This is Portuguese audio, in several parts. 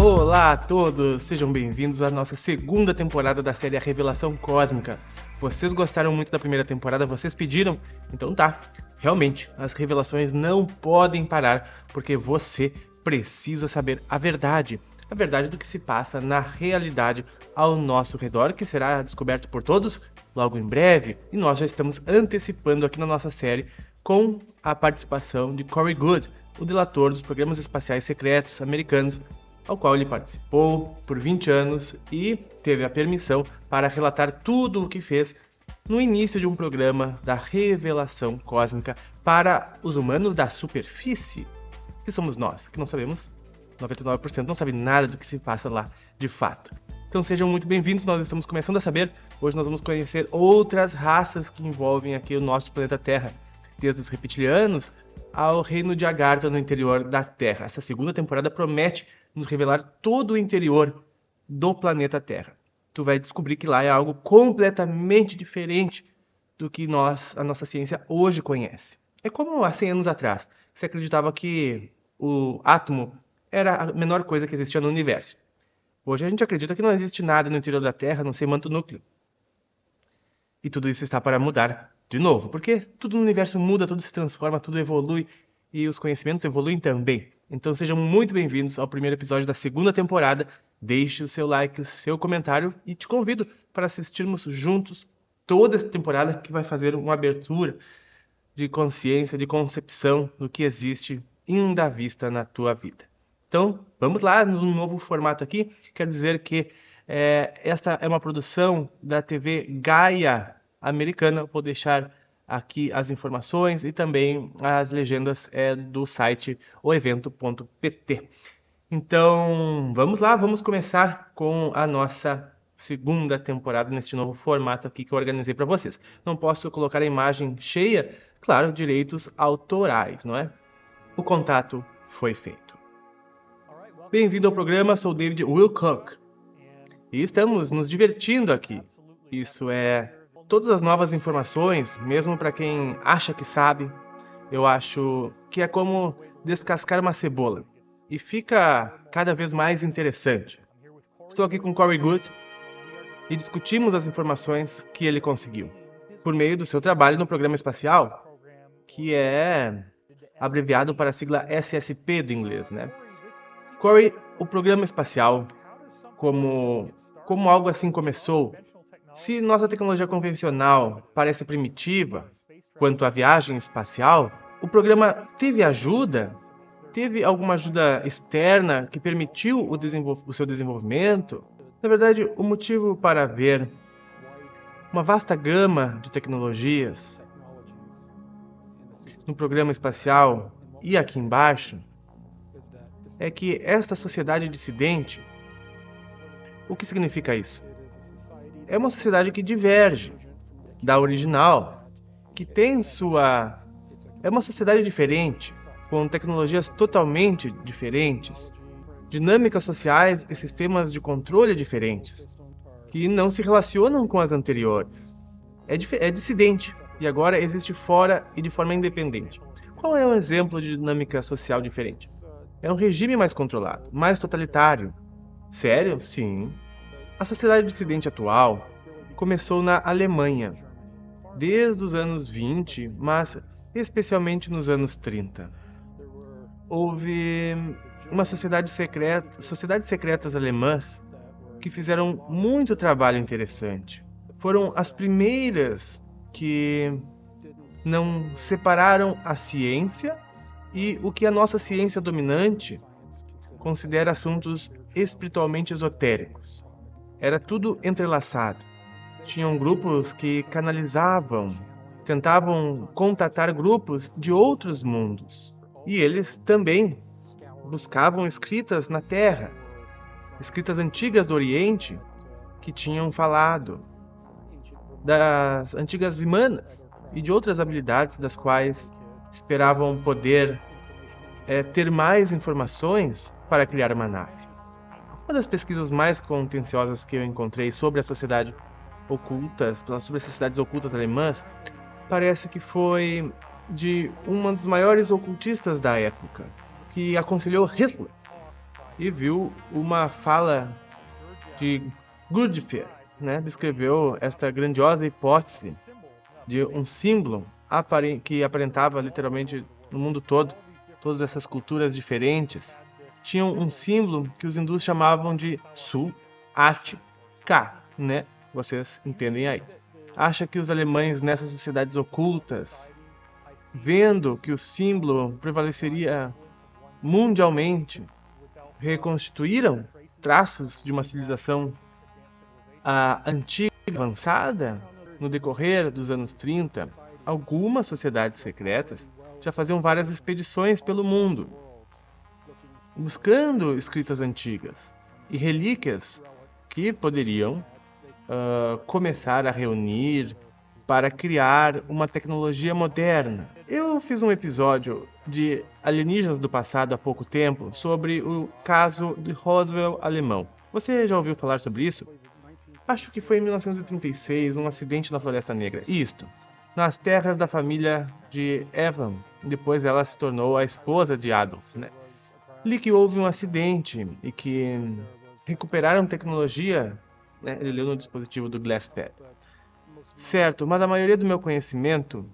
Olá a todos, sejam bem-vindos à nossa segunda temporada da série A Revelação Cósmica. Vocês gostaram muito da primeira temporada, vocês pediram? Então tá, realmente, as revelações não podem parar, porque você precisa saber a verdade do que se passa na realidade ao nosso redor, que será descoberto por todos logo em breve, e nós já estamos antecipando aqui na nossa série com a participação de Corey Goode, o delator dos programas espaciais secretos americanos, ao qual ele participou por 20 anos e teve a permissão para relatar tudo o que fez no início de um programa da revelação cósmica para os humanos da superfície, que somos nós, que não sabemos, 99% não sabe nada do que se passa lá de fato. Então sejam muito bem-vindos, nós estamos começando a saber. Hoje nós vamos conhecer outras raças que envolvem aqui o nosso planeta Terra, desde os reptilianos ao reino de Agartha no interior da Terra. Essa segunda temporada promete nos revelar todo o interior do planeta Terra. Tu vai descobrir que lá é algo completamente diferente do que a nossa ciência hoje conhece. É como há 100 anos atrás, que se acreditava que o átomo era a menor coisa que existia no universo. Hoje a gente acredita que não existe nada no interior da Terra, a não ser manto núcleo. E tudo isso está para mudar de novo, porque tudo no universo muda, tudo se transforma, tudo evolui e os conhecimentos evoluem também. Então sejam muito bem-vindos ao primeiro episódio da segunda temporada. Deixe o seu like, o seu comentário e te convido para assistirmos juntos toda essa temporada, que vai fazer uma abertura de consciência, de concepção do que existe ainda à vista na tua vida. Então vamos lá, num novo formato aqui. Quero dizer que esta é uma produção da TV Gaia americana. Vou deixar aqui as informações e também as legendas do site oevento.pt. Então, vamos lá, vamos começar com a nossa segunda temporada neste novo formato aqui que eu organizei para vocês. Não posso colocar a imagem cheia, claro, direitos autorais, não é? O contato foi feito. Bem-vindo ao programa, sou David Wilcock e estamos nos divertindo aqui. Isso é todas as novas informações, mesmo para quem acha que sabe, eu acho que é como descascar uma cebola. E fica cada vez mais interessante. Estou aqui com Corey Goode e discutimos as informações que ele conseguiu por meio do seu trabalho no programa espacial, que é abreviado para a sigla SSP do inglês, né? Corey, o programa espacial, como algo assim começou? Se nossa tecnologia convencional parece primitiva quanto à viagem espacial, o programa teve ajuda? Teve alguma ajuda externa que permitiu o seu desenvolvimento? Na verdade, o motivo para ver uma vasta gama de tecnologias no programa espacial e aqui embaixo é que esta sociedade dissidente, o que significa isso? É uma sociedade que diverge da original, que tem é uma sociedade diferente, com tecnologias totalmente diferentes, dinâmicas sociais e sistemas de controle diferentes, que não se relacionam com as anteriores. É dissidente e agora existe fora e de forma independente. Qual é um exemplo de dinâmica social diferente? É um regime mais controlado, mais totalitário. Sério? Sim. A sociedade dissidente atual começou na Alemanha, desde os anos 20, mas especialmente nos anos 30. Houve uma sociedades secretas alemãs que fizeram muito trabalho interessante. Foram as primeiras que não separaram a ciência e o que a nossa ciência dominante considera assuntos espiritualmente esotéricos. Era tudo entrelaçado. Tinham grupos que canalizavam, tentavam contatar grupos de outros mundos. E eles também buscavam escritas na Terra, escritas antigas do Oriente, que tinham falado das antigas Vimanas e de outras habilidades das quais esperavam poder ter mais informações para criar uma nave. Uma das pesquisas mais contenciosas que eu encontrei sobre a sociedade oculta, sobre as sociedades ocultas alemãs, parece que foi de um dos maiores ocultistas da época, que aconselhou Hitler e viu uma fala de Gurdjieff, né? Descreveu esta grandiosa hipótese de um símbolo que aparentava literalmente no mundo todo, todas essas culturas diferentes, tinham um símbolo que os hindus chamavam de Swastika, né? Vocês entendem aí. Acha que os alemães nessas sociedades ocultas, vendo que o símbolo prevaleceria mundialmente, reconstituíram traços de uma civilização antiga, avançada, no decorrer dos anos 30, algumas sociedades secretas já faziam várias expedições pelo mundo, buscando escritas antigas e relíquias que poderiam começar a reunir para criar uma tecnologia moderna. Eu fiz um episódio de alienígenas do passado há pouco tempo sobre o caso de Roswell alemão. Você já ouviu falar sobre isso? Acho que foi em 1936, um acidente na Floresta Negra. Isto, nas terras da família de Evan. Depois ela se tornou a esposa de Adolf, né? Li que houve um acidente e que recuperaram tecnologia, né? Ele leu no dispositivo do GlassPad. Certo, mas a maioria do meu conhecimento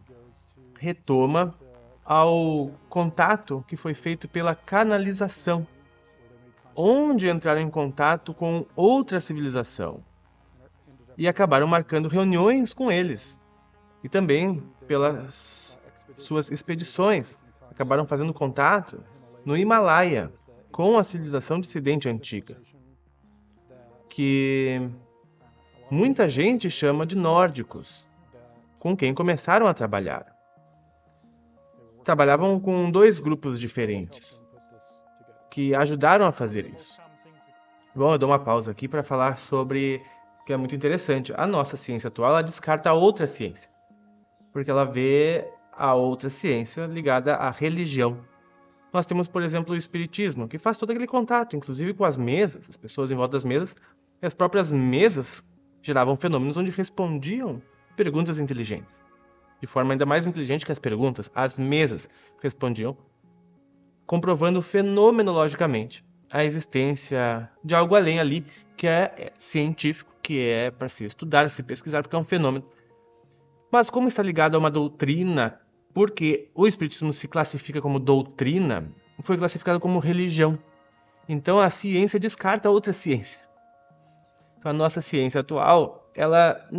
retoma ao contato que foi feito pela canalização, onde entraram em contato com outra civilização e acabaram marcando reuniões com eles. E também pelas suas expedições, acabaram fazendo contato no Himalaia com a civilização dissidente antiga, que muita gente chama de nórdicos, com quem começaram a trabalhar. Trabalhavam com 2 grupos diferentes, que ajudaram a fazer isso. Bom, eu dou uma pausa aqui para falar sobre, que é muito interessante, a nossa ciência atual, ela descarta a outra ciência, porque ela vê a outra ciência ligada à religião. Nós temos, por exemplo, o espiritismo, que faz todo aquele contato, inclusive com as mesas, as pessoas em volta das mesas, e as próprias mesas geravam fenômenos onde respondiam perguntas inteligentes. De forma ainda mais inteligente que as perguntas, as mesas respondiam, comprovando fenomenologicamente a existência de algo além ali, que é científico, que é para se estudar, se pesquisar, porque é um fenômeno. Mas como está ligado a uma doutrina, porque o espiritismo se classifica como doutrina, foi classificado como religião. Então a ciência descarta a outra ciência. Então, a nossa ciência atual, ela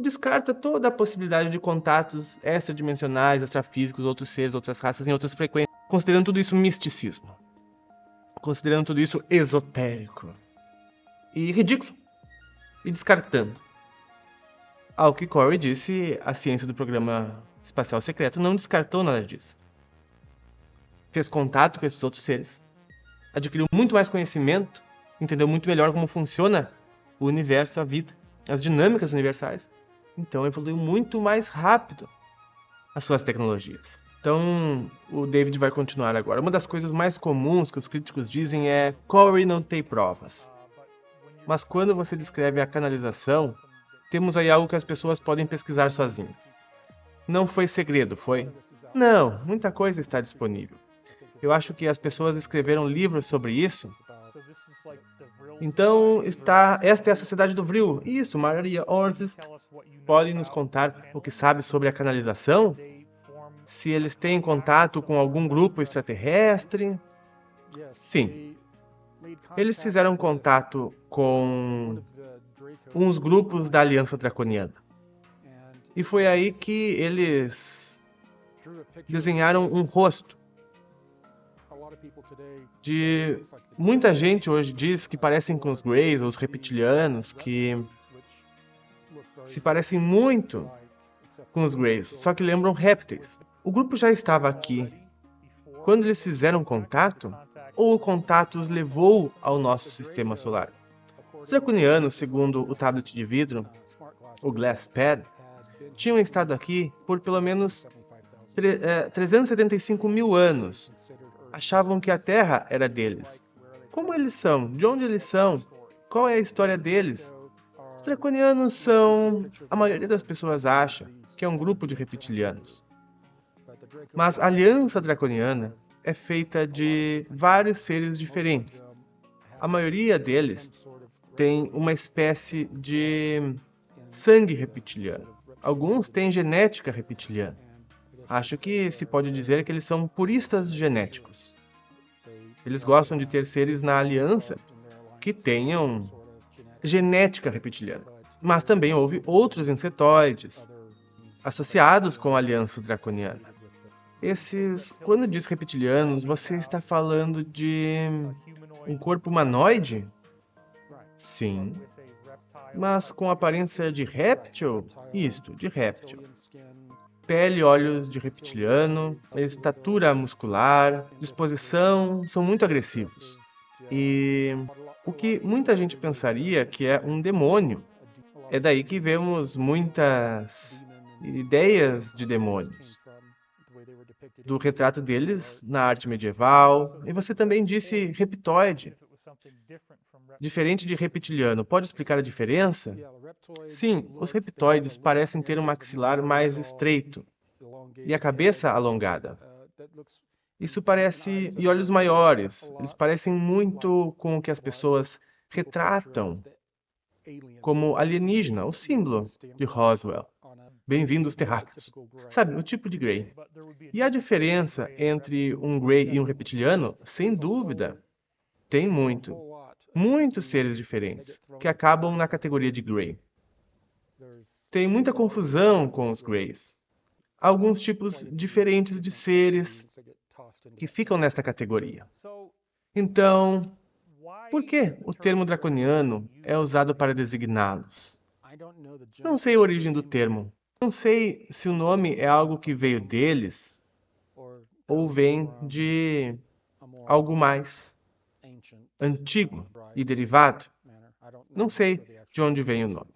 descarta toda a possibilidade de contatos extradimensionais, extrafísicos, outros seres, outras raças, em outras frequências, considerando tudo isso misticismo, considerando tudo isso esotérico e ridículo, e descartando. Ao que Corey disse, a ciência do programa espacial secreto não descartou nada disso. Fez contato com esses outros seres, adquiriu muito mais conhecimento, entendeu muito melhor como funciona o universo, a vida, as dinâmicas universais. Então evoluiu muito mais rápido as suas tecnologias. Então o David vai continuar agora. Uma das coisas mais comuns que os críticos dizem é Corey não tem provas. Mas quando você descreve a canalização, temos aí algo que as pessoas podem pesquisar sozinhas. Não foi segredo, foi? Não, muita coisa está disponível. Eu acho que as pessoas escreveram livros sobre isso. Então, esta é a Sociedade do Vril. Isso, Maria Orzist pode nos contar o que sabe sobre a canalização? Se eles têm contato com algum grupo extraterrestre? Sim. Eles fizeram contato com uns grupos da Aliança Draconiana. E foi aí que eles desenharam um rosto de muita gente hoje diz que parecem com os Greys, ou os reptilianos, que se parecem muito com os Greys, só que lembram répteis. O grupo já estava aqui quando eles fizeram contato, ou o contato os levou ao nosso sistema solar. Os draconianos, segundo o tablet de vidro, o GlassPad, tinham estado aqui por pelo menos 375 mil anos. Achavam que a Terra era deles. Como eles são? De onde eles são? Qual é a história deles? Os draconianos são... A maioria das pessoas acha que é um grupo de reptilianos. Mas a Aliança Draconiana é feita de vários seres diferentes. a maioria deles tem uma espécie de sangue reptiliano. Alguns têm genética reptiliana. Acho que se pode dizer que eles são puristas genéticos. Eles gostam de ter seres na aliança que tenham genética reptiliana. Mas também houve outros insetoides associados com a aliança draconiana. Quando diz reptilianos, você está falando de um corpo humanoide? Sim. Mas com aparência de réptil? Isto, de réptil. Pele e olhos de reptiliano, estatura muscular, disposição, são muito agressivos. E o que muita gente pensaria que é um demônio. É daí que vemos muitas ideias de demônios. Do retrato deles na arte medieval. E você também disse reptoide. Diferente de reptiliano. Pode explicar a diferença? Sim, os reptoides parecem ter um maxilar mais estreito e a cabeça alongada. Isso parece... e olhos maiores. Eles parecem muito com o que as pessoas retratam como alienígena, o símbolo de Roswell. Bem-vindos, terráqueos. Sabe, o tipo de Grey. E a diferença entre um Grey e um reptiliano, sem dúvida, tem muito. Muitos seres diferentes, que acabam na categoria de Grey. Tem muita confusão com os Greys. Alguns tipos diferentes de seres que ficam nesta categoria. Então, por que o termo draconiano é usado para designá-los? Não sei a origem do termo. Não sei se o nome é algo que veio deles ou vem de algo mais antigo e derivado. Não sei de onde vem o nome.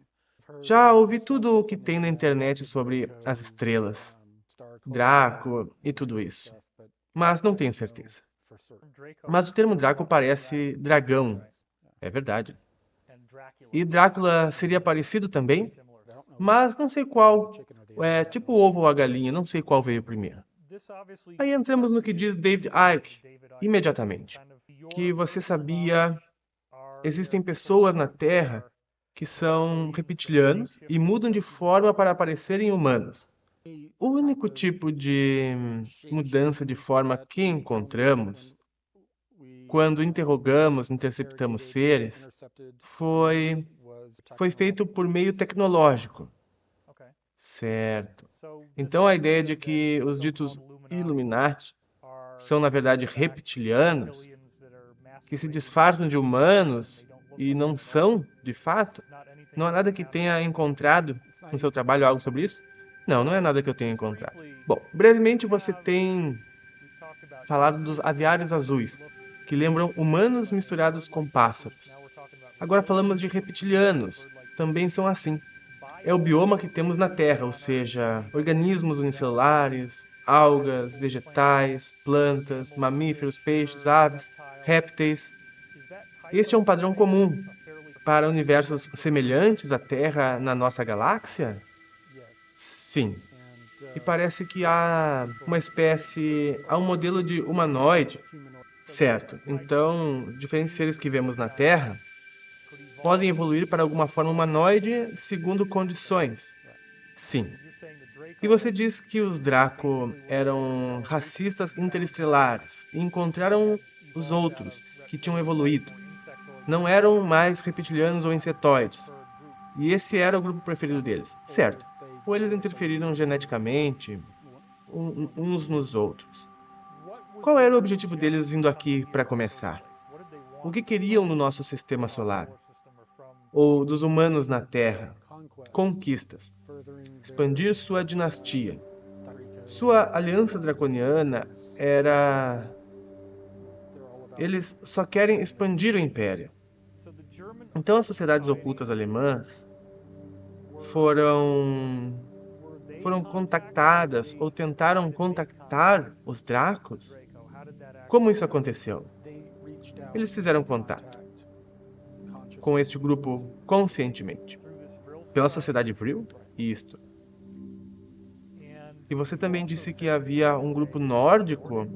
Já ouvi tudo o que tem na internet sobre as estrelas, Draco e tudo isso, mas não tenho certeza. Mas o termo Draco parece dragão, é verdade. E Drácula seria parecido também, mas não sei qual. É tipo o ovo ou a galinha, não sei qual veio primeiro. Aí entramos no que diz David Icke, imediatamente. Que você sabia, existem pessoas na Terra que são reptilianos e mudam de forma para parecerem humanos. O único tipo de mudança de forma que encontramos, quando interceptamos seres, foi feito por meio tecnológico. Certo. Então a ideia de que os ditos Illuminati são na verdade reptilianos, que se disfarçam de humanos e não são, de fato, não há nada que tenha encontrado no seu trabalho algo sobre isso? Não, não é nada que eu tenha encontrado. Bom, brevemente você tem falado dos aviários azuis, que lembram humanos misturados com pássaros. Agora falamos de reptilianos, também são assim. É o bioma que temos na Terra, ou seja, organismos unicelulares, algas, vegetais, plantas, mamíferos, peixes, aves, répteis. Este é um padrão comum para universos semelhantes à Terra na nossa galáxia? Sim. E parece que há há um modelo de humanoide. Certo. Então, diferentes seres que vemos na Terra podem evoluir para alguma forma humanoide segundo condições. Sim. E você diz que os Draco eram racistas interestelares e encontraram os outros que tinham evoluído. Não eram mais reptilianos ou insetoides. E esse era o grupo preferido deles. Certo. Ou eles interferiram geneticamente uns nos outros. Qual era o objetivo deles vindo aqui para começar? O que queriam no nosso sistema solar? Ou dos humanos na Terra? Conquistas. Expandir sua dinastia. Sua aliança draconiana era... Eles só querem expandir o império. Então as sociedades ocultas alemãs foram contactadas ou tentaram contactar os Dracos? Como isso aconteceu? Eles fizeram contato com este grupo conscientemente. Pela sociedade Vril? Isto. E você também disse que havia um grupo nórdico?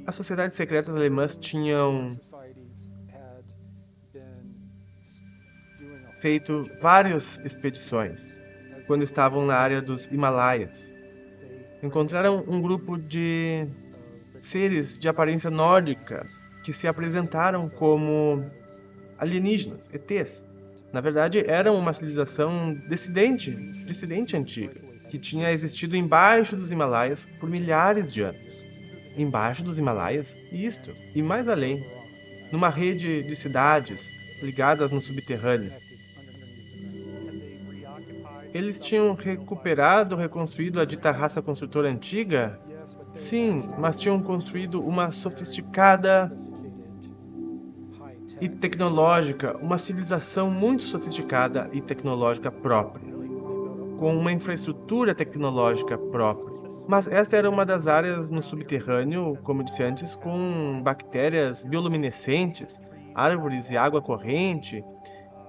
As sociedades secretas alemãs tinham feito várias expedições quando estavam na área dos Himalaias. Encontraram um grupo de seres de aparência nórdica que se apresentaram como alienígenas, ETs. Na verdade, eram uma civilização dissidente antiga, que tinha existido embaixo dos Himalaias por milhares de anos. Embaixo dos Himalaias? Isto, e mais além, numa rede de cidades ligadas no subterrâneo. Eles tinham reconstruído a dita raça construtora antiga? Sim, mas tinham construído uma sofisticada e tecnológica, uma civilização muito sofisticada e tecnológica própria, com uma infraestrutura tecnológica própria. Mas esta era uma das áreas no subterrâneo, como disse antes, com bactérias bioluminescentes, árvores e água corrente,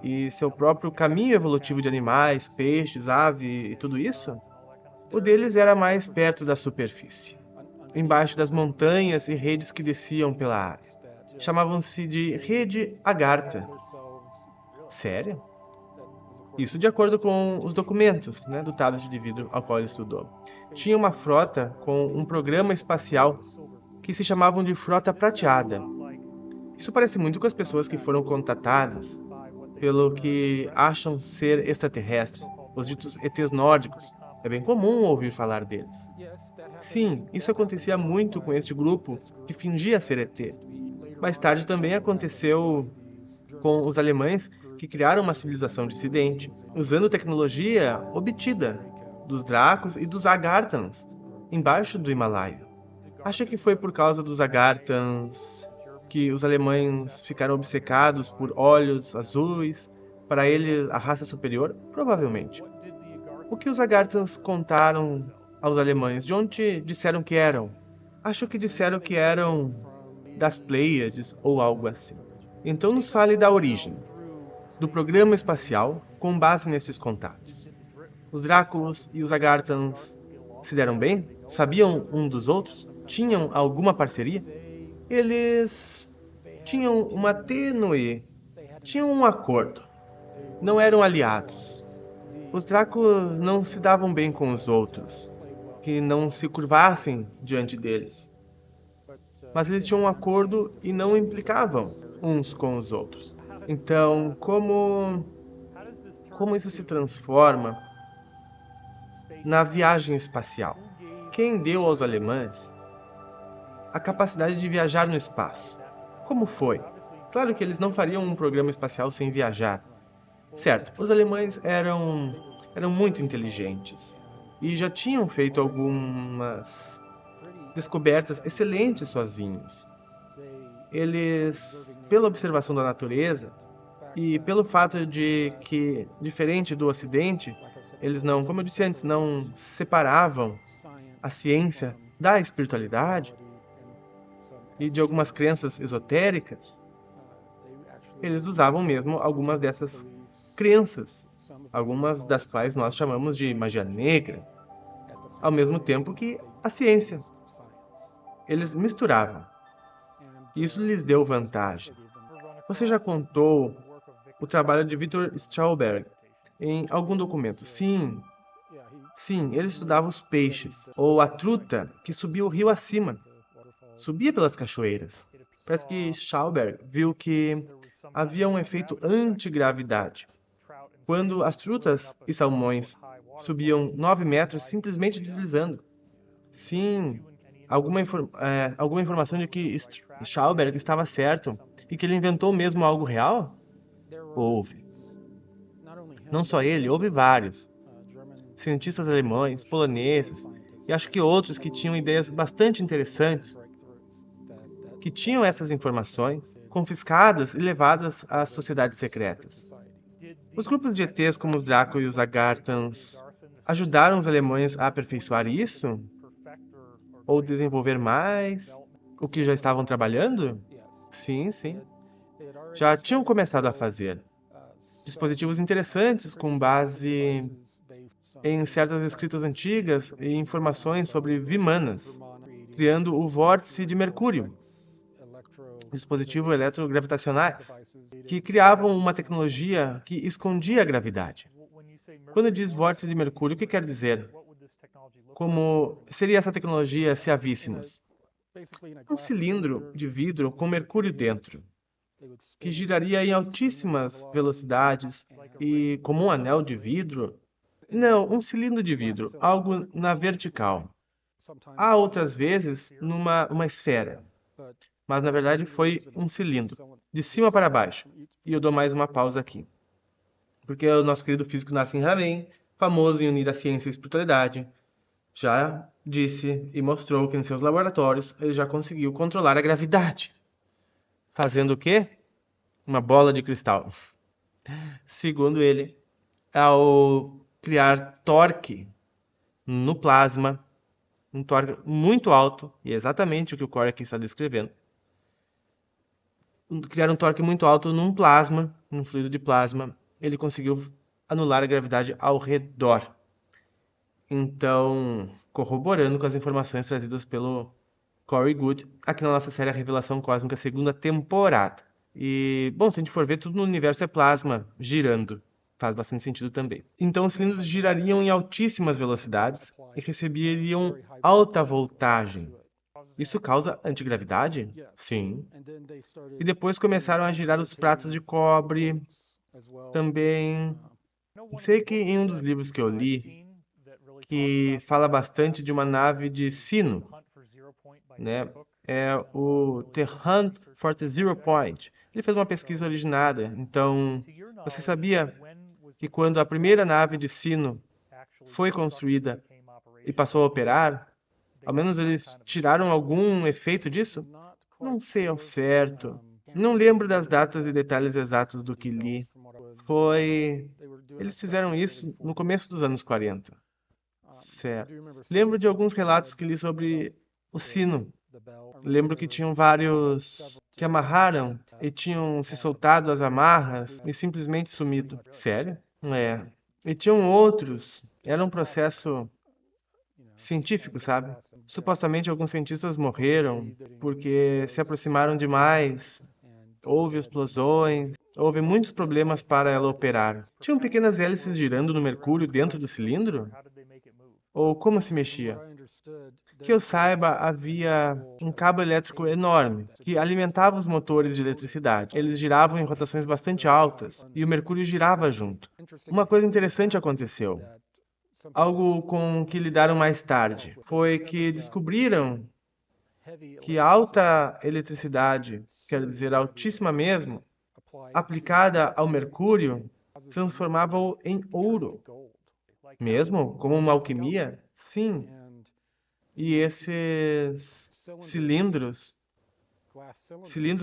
e seu próprio caminho evolutivo de animais, peixes, ave e tudo isso. O deles era mais perto da superfície, embaixo das montanhas e redes que desciam pela área. Chamavam-se de Rede Agartha. Sério? Isso de acordo com os documentos, do tablet de vidro ao qual ele estudou. Tinha uma frota com um programa espacial que se chamavam de Frota Prateada. Isso parece muito com as pessoas que foram contatadas pelo que acham ser extraterrestres, os ditos ETs nórdicos. É bem comum ouvir falar deles. Sim, isso acontecia muito com este grupo que fingia ser ET. Mais tarde também aconteceu com os alemães que criaram uma civilização dissidente, usando tecnologia obtida dos Dracos e dos Agarthans, embaixo do Himalaia. Acha que foi por causa dos Agarthans que os alemães ficaram obcecados por olhos azuis, para eles a raça superior? Provavelmente. O que os Agarthans contaram aos alemães? De onde disseram que eram? Acho que disseram que eram das Pleiades ou algo assim. Então nos fale da origem do programa espacial com base nesses contatos. Os Dracos e os Agarthans se deram bem? Sabiam um dos outros? Tinham alguma parceria? Eles tinham uma tênue, tinham um acordo. Não eram aliados. Os Dracos não se davam bem com os outros, que não se curvassem diante deles. Mas eles tinham um acordo e não implicavam uns com os outros. Então, como isso se transforma na viagem espacial? Quem deu aos alemães a capacidade de viajar no espaço? Como foi? Claro que eles não fariam um programa espacial sem viajar. Certo, os alemães eram muito inteligentes e já tinham feito algumas descobertas excelentes sozinhos. Eles, pela observação da natureza e pelo fato de que, diferente do Ocidente, eles não, como eu disse antes, não separavam a ciência da espiritualidade e de algumas crenças esotéricas, eles usavam mesmo algumas dessas crenças, algumas das quais nós chamamos de magia negra, ao mesmo tempo que a ciência. Eles misturavam. Isso lhes deu vantagem. Você já contou o trabalho de Victor Stauberg em algum documento? Sim, ele estudava os peixes, ou a truta que subia o rio acima. Subia pelas cachoeiras. Parece que Stauberg viu que havia um efeito antigravidade. Quando as trutas e salmões subiam 9 metros simplesmente deslizando. Sim, alguma informação de que Stauberg estava certo e que ele inventou mesmo algo real? Houve. Não só ele, houve vários. Cientistas alemães, poloneses e acho que outros que tinham ideias bastante interessantes, que tinham essas informações confiscadas e levadas às sociedades secretas. Os grupos de ETs como os Draco e os Agarthans ajudaram os alemães a aperfeiçoar isso? Ou desenvolver mais o que já estavam trabalhando? Sim. Já tinham começado a fazer dispositivos interessantes com base em certas escritas antigas e informações sobre Vimanas, criando o vórtice de Mercúrio, dispositivos eletrogravitacionais, que criavam uma tecnologia que escondia a gravidade. Quando diz vórtice de Mercúrio, o que quer dizer? Como seria essa tecnologia se a víssemos? Um cilindro de vidro com mercúrio dentro, que giraria em altíssimas velocidades e como um anel de vidro. Não, um cilindro de vidro, algo na vertical. Há outras vezes numa esfera, mas na verdade foi um cilindro, de cima para baixo. E eu dou mais uma pausa aqui, porque o nosso querido físico Nassim Haramein, famoso em unir a ciência e a espiritualidade, já disse e mostrou que em seus laboratórios ele já conseguiu controlar a gravidade. Fazendo o quê? Uma bola de cristal. Segundo ele, ao criar torque no plasma, um torque muito alto, e é exatamente o que o Corey aqui está descrevendo, criar um torque muito alto num plasma, num fluido de plasma, ele conseguiu anular a gravidade ao redor. Então, corroborando com as informações trazidas pelo Corey Goode, aqui na nossa série A Revelação Cósmica, segunda temporada. E, bom, se a gente for ver, tudo no universo é plasma girando. Faz bastante sentido também. Então, os cilindros girariam em altíssimas velocidades e receberiam alta voltagem. Isso causa antigravidade? Sim. E depois começaram a girar os pratos de cobre. Também. Sei que em um dos livros que eu li, que fala bastante de uma nave de sino, né? É o The Hunt for the Zero Point. Ele fez uma pesquisa originada. Então, você sabia que quando a primeira nave de sino foi construída e passou a operar, ao menos eles tiraram algum efeito disso? Não sei ao certo. Não lembro das datas e detalhes exatos do que li. Eles fizeram isso no começo dos anos 40. Certo. Lembro de alguns relatos que li sobre o sino. Lembro que tinham vários que amarraram e tinham se soltado as amarras e simplesmente sumido. Sério? É. E tinham outros. Era um processo científico, sabe? Supostamente alguns cientistas morreram porque se aproximaram demais. Houve explosões, houve muitos problemas para ela operar. Tinham pequenas hélices girando no mercúrio dentro do cilindro? Ou como se mexia? Que eu saiba, havia um cabo elétrico enorme que alimentava os motores de eletricidade. Eles giravam em rotações bastante altas e o mercúrio girava junto. Uma coisa interessante aconteceu. Algo com que lidaram mais tarde foi que descobriram que a alta eletricidade, quer dizer, altíssima mesmo, aplicada ao mercúrio, transformava-o em ouro. Mesmo? Como uma alquimia? Sim. E esses cilindros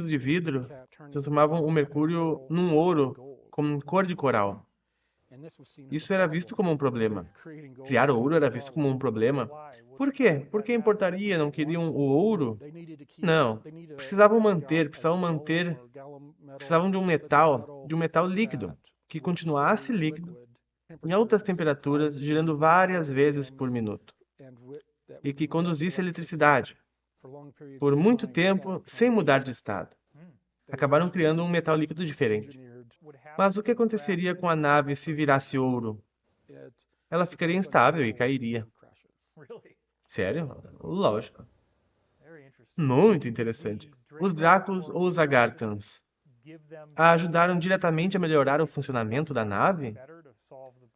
de vidro, transformavam o mercúrio num ouro com cor de coral. Isso era visto como um problema. Criar ouro era visto como um problema. Por quê? Por que importaria? Não queriam o ouro? Não. Precisavam de um metal líquido, que continuasse líquido, em altas temperaturas, girando várias vezes por minuto, e que conduzisse eletricidade por muito tempo sem mudar de estado. Acabaram criando um metal líquido diferente. Mas o que aconteceria com a nave se virasse ouro? Ela ficaria instável e cairia. Sério? Lógico. Muito interessante. Os Dracos ou os Agarthans ajudaram diretamente a melhorar o funcionamento da nave?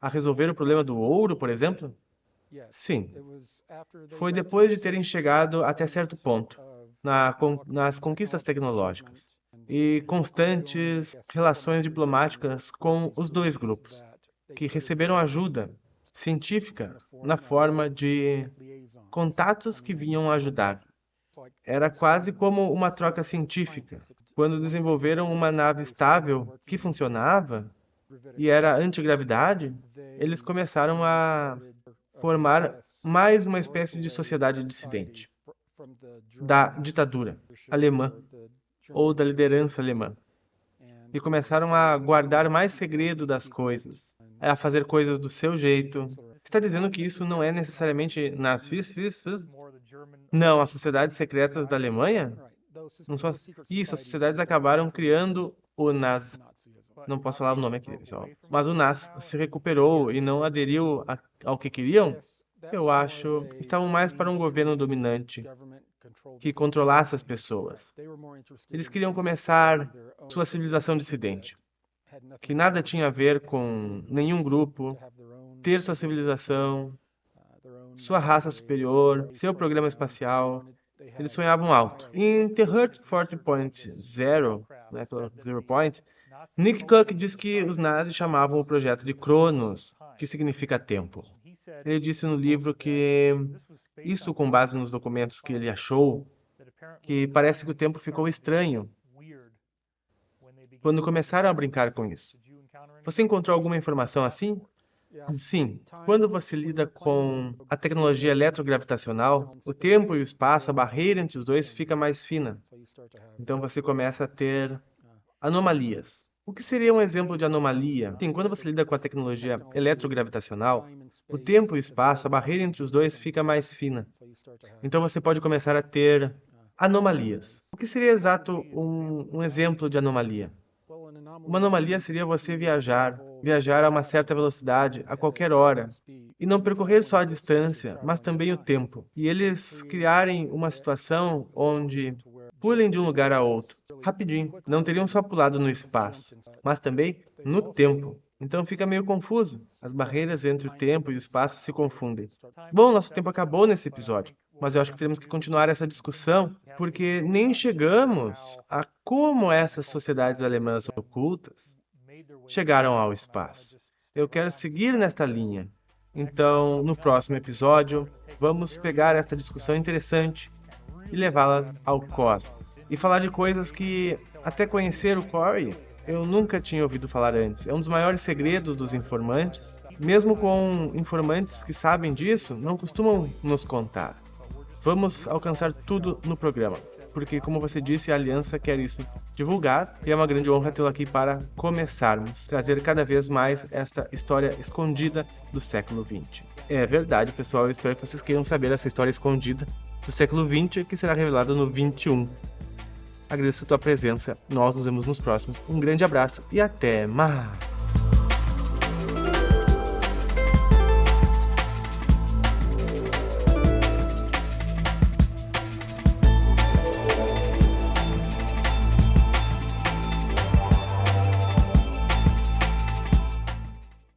A resolver o problema do ouro, por exemplo? Sim. Foi depois de terem chegado até certo ponto, nas conquistas tecnológicas e constantes relações diplomáticas com os dois grupos, que receberam ajuda científica na forma de contatos que vinham ajudar. Era quase como uma troca científica. Quando desenvolveram uma nave estável que funcionava e era antigravidade, eles começaram a formar mais uma espécie de sociedade dissidente da ditadura alemã ou da liderança alemã. E começaram a guardar mais segredo das coisas, a fazer coisas do seu jeito, está dizendo que isso não é necessariamente nazista? Não, as sociedades secretas da Alemanha? Não só... Isso, as sociedades acabaram criando o NAS. Não posso falar o nome aqui, pessoal. Mas o NAS se recuperou e não aderiu ao que queriam? Eu acho que estavam mais para um governo dominante que controlasse as pessoas. Eles queriam começar sua civilização dissidente, que nada tinha a ver com nenhum grupo, ter sua civilização, sua raça superior, seu programa espacial. Eles sonhavam alto. Em The Hurt 40.0, né, Zero Point, Nick Cook diz que os nazis chamavam o projeto de Cronos, que significa tempo. Ele disse no livro que isso, com base nos documentos que ele achou, que parece que o tempo ficou estranho quando começaram a brincar com isso. Você encontrou alguma informação assim? Sim. Quando você lida com a tecnologia eletrogravitacional, o tempo e o espaço, a barreira entre os dois fica mais fina. Então você começa a ter anomalias. O que seria um exemplo de anomalia? Sim, quando você lida com a tecnologia eletrogravitacional, o tempo e o espaço, a barreira entre os dois fica mais fina. Então você pode começar a ter anomalias. O que seria exato um exemplo de anomalia? Uma anomalia seria você viajar a uma certa velocidade, a qualquer hora, e não percorrer só a distância, mas também o tempo. E eles criarem uma situação onde pulem de um lugar a outro, rapidinho. Não teriam só pulado no espaço, mas também no tempo. Então fica meio confuso. As barreiras entre o tempo e o espaço se confundem. Bom, nosso tempo acabou nesse episódio, mas eu acho que temos que continuar essa discussão, porque nem chegamos a como essas sociedades alemãs ocultas chegaram ao espaço. Eu quero seguir nesta linha. Então, no próximo episódio, vamos pegar esta discussão interessante e levá-la ao cosmos. E falar de coisas que, até conhecer o Corey, eu nunca tinha ouvido falar antes. É um dos maiores segredos dos informantes. Mesmo com informantes que sabem disso, não costumam nos contar. Vamos alcançar tudo no programa, porque, como você disse, a Aliança quer isso divulgar, e é uma grande honra tê-lo aqui para começarmos, trazer cada vez mais essa história escondida do século XX. É verdade, pessoal, eu espero que vocês queiram saber essa história escondida do século XX, que será revelada no 21. Agradeço a tua presença, nós nos vemos nos próximos. Um grande abraço e até mais!